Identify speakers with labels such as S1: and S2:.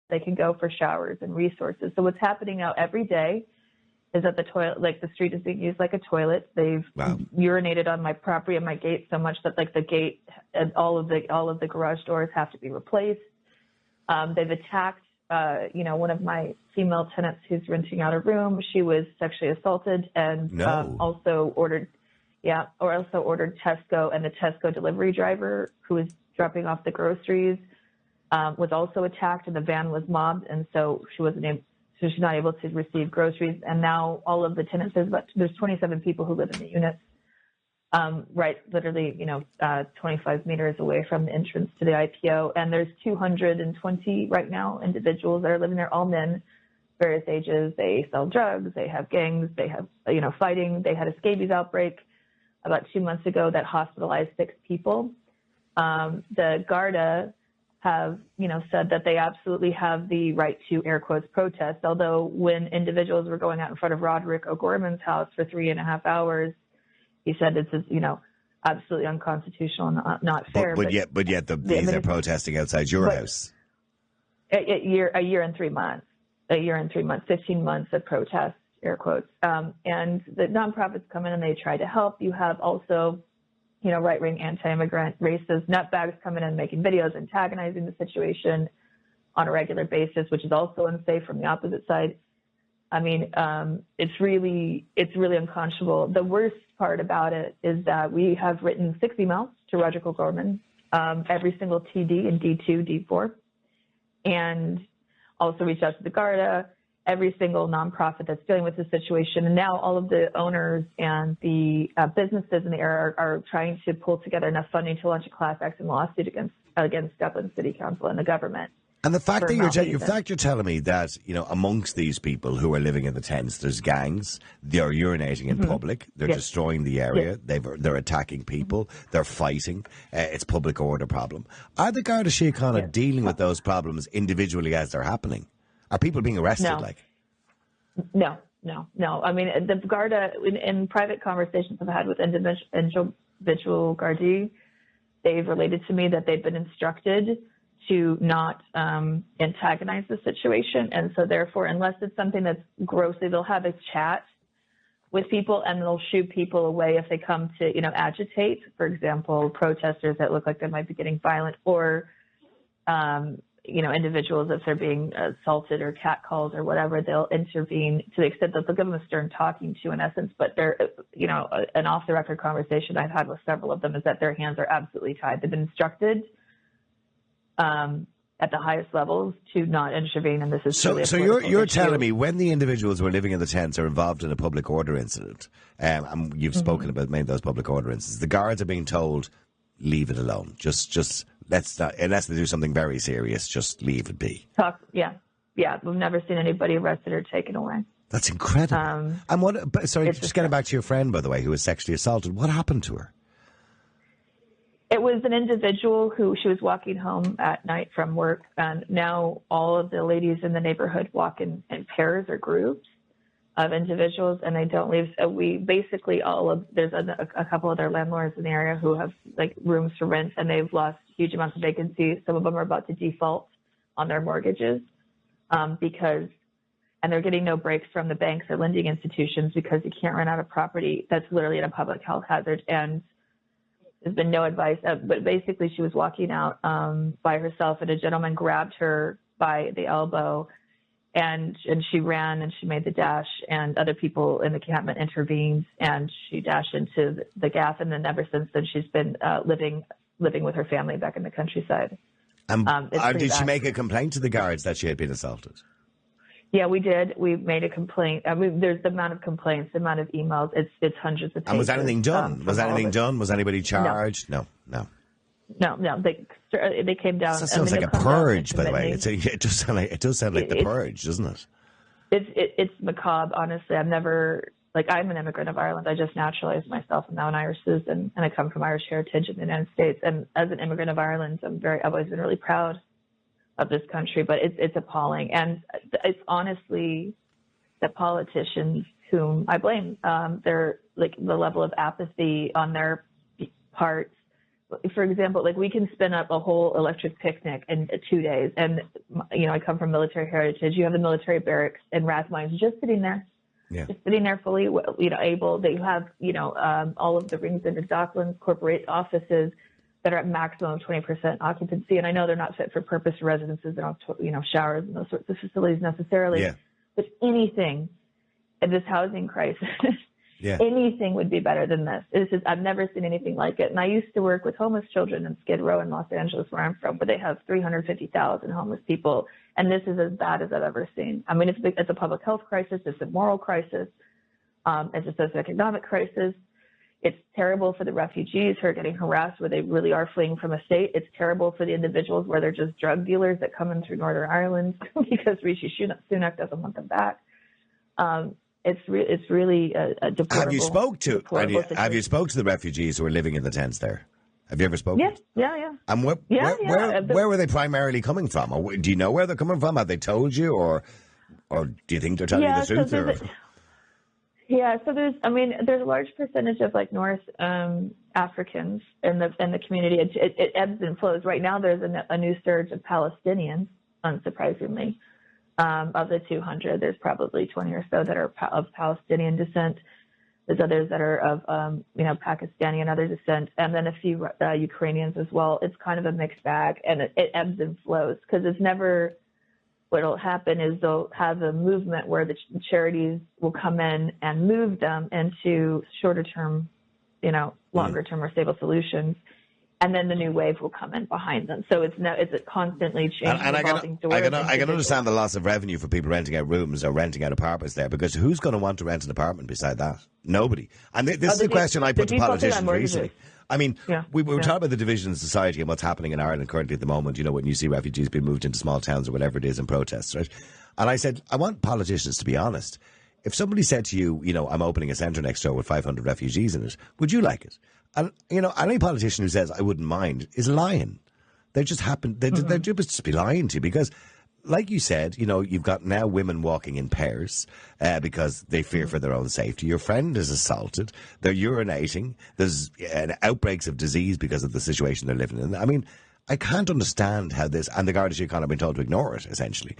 S1: they can go for showers and resources. So what's happening now every day is that the toilet, like the street is being used like a toilet. They've urinated on my property and my gate so much that like the gate and all of the garage doors have to be replaced. They've attacked, one of my female tenants who's renting out a room. She was sexually assaulted and also ordered Tesco, and the Tesco delivery driver who was dropping off the groceries was also attacked, and the van was mobbed, and so she's not able to receive groceries. And now all of the tenants, there's 27 people who live in the units, literally, 25 meters away from the entrance to the IPO. And there's 220 right now individuals that are living there, all men, various ages. They sell drugs, they have gangs, they have, fighting. They had a scabies outbreak about 2 months ago that hospitalized 6 people. The Garda have, said that they absolutely have the right to, air quotes, protest. Although when individuals were going out in front of Roderick O'Gorman's house for 3.5 hours, he said this is, absolutely unconstitutional and not fair.
S2: But yet these are protesting outside your house.
S1: A year and 3 months, 15 months of protest, air quotes. And the nonprofits come in and they try to help. You have also, right-wing anti-immigrant racist nutbags coming in and making videos antagonizing the situation on a regular basis, which is also unsafe from the opposite side. I mean, it's really unconscionable. The worst part about it is that we have written 6 emails to Roderick O'Gorman, every single TD and D2, D4, and also reached out to the Garda, every single nonprofit that's dealing with the situation. And now all of the owners and the businesses in the area are trying to pull together enough funding to launch a class action lawsuit against Dublin City Council and the government.
S2: And the fact that you're telling me that, amongst these people who are living in the tents, there's gangs, they're urinating in public, they're destroying the area, they're attacking people, they're fighting, it's public order problem. Are the Garda Síochána dealing with those problems individually as they're happening? Are people being arrested?
S1: No. I mean, the Garda, in private conversations I've had with individual Gardaí, they've related to me that they've been instructed to not antagonize the situation. And so therefore, unless it's something that's grossly, they'll have a chat with people and they'll shoo people away if they come to, agitate. For example, protesters that look like they might be getting violent, or individuals, if they're being assaulted or catcalled or whatever, they'll intervene to the extent that they'll give them a stern talking to, in essence. But they're, an off-the-record conversation I've had with several of them is that their hands are absolutely tied. They've been instructed at the highest levels to not intervene, and this is
S2: so you're telling me when the individuals who are living in the tents are involved in a public order incident, and you've spoken about many of those public order incidents, the guards are being told, leave it alone. Just let's not, unless they do something very serious, just leave it be. Yeah. We've never seen anybody arrested or taken away. That's incredible. And just getting back to your friend, by the way, who was sexually assaulted, what happened to her?
S1: It was an individual who, she was walking home at night from work, and now all of the ladies in the neighborhood walk in pairs or groups of individuals, and they don't leave. So we basically there's a couple of their landlords in the area who have rooms to rent, and they've lost huge amounts of vacancy. Some of them are about to default on their mortgages and they're getting no breaks from the banks or lending institutions because you can't rent out a property that's literally in a public health hazard. And there's been no advice. But basically, she was walking out by herself, and a gentleman grabbed her by the elbow, and she ran and she made the dash, and other people in the encampment intervened, and she dashed into the gas. And then ever since then, she's been living with her family back in the countryside.
S2: Did she make a complaint to the guards that she had been assaulted?
S1: Yeah, we did. We made a complaint. There's the amount of complaints, the amount of emails. It's hundreds of pages.
S2: And was anything done? Was anybody charged?
S1: No.
S2: No.
S1: They came down.
S2: That sounds like a purge, by the way. It does sound like the purge, doesn't it?
S1: It's macabre, honestly. I'm an immigrant of Ireland. I just naturalized myself. I'm now an Irish citizen, and I come from Irish heritage in the United States. And as an immigrant of Ireland, I've always been really proud of this country, but it's appalling. And it's honestly the politicians whom I blame. They're the level of apathy on their part for example, like we can spin up a whole electric picnic in 2 days. And, I come from military heritage. You have the military barracks and Rathmines just sitting there.
S2: Yeah.
S1: Just sitting there fully, able. They have, all of the Rings into Docklands corporate offices that are at maximum 20% occupancy. And I know they're not fit for purpose residences. They don't have, showers and those sorts of facilities necessarily.
S2: Yeah.
S1: But anything in this housing crisis,
S2: yeah.
S1: anything would be better than this. It's just, I've never seen anything like it. And I used to work with homeless children in Skid Row in Los Angeles, where I'm from, where they have 350,000 homeless people. And this is as bad as I've ever seen. I mean, it's a public health crisis. It's a moral crisis. It's a socioeconomic crisis. It's terrible for the refugees who are getting harassed where they really are fleeing from a state. It's terrible for the individuals where they're just drug dealers that come in through Northern Ireland because Rishi Sunak doesn't want them back. It's really a deplorable.
S2: Have you spoke to the refugees who are living in the tents there? Have you ever spoken?
S1: Yeah.
S2: And where were they primarily coming from? Or do you know where they're coming from? Have they told you, or do you think they're telling you the truth?
S1: So there's a large percentage of like North Africans in the community. It ebbs and flows. Right now, there's a new surge of Palestinians, unsurprisingly. Of the 200, there's probably 20 or so that are of Palestinian descent. There's others that are of, Pakistani and other descent, and then a few Ukrainians as well. It's kind of a mixed bag, and it ebbs and flows because it's never. What'll happen is they'll have a movement where the charities will come in and move them into shorter term, longer term or stable solutions. And then the new wave will come in behind them. So it's a constantly changing, evolving door.
S2: I can understand the loss of revenue for people renting out rooms or renting out apartments there, because who's going to want to rent an apartment beside that? Nobody. And this is a question I put to politicians recently. I mean, we were talking about the division in society and what's happening in Ireland currently at the moment, when you see refugees being moved into small towns or whatever it is in protests, right? And I said, I want politicians to be honest. If somebody said to you, I'm opening a centre next door with 500 refugees in it, would you like it? And, any politician who says I wouldn't mind is lying. They just happen, they're just be lying to you, because like you said, you've got now women walking in pairs because they fear for their own safety. Your friend is assaulted. They're urinating. There's outbreaks of disease because of the situation they're living in. I mean, I can't understand how this, and the Garda Síochána have been told to ignore it, essentially.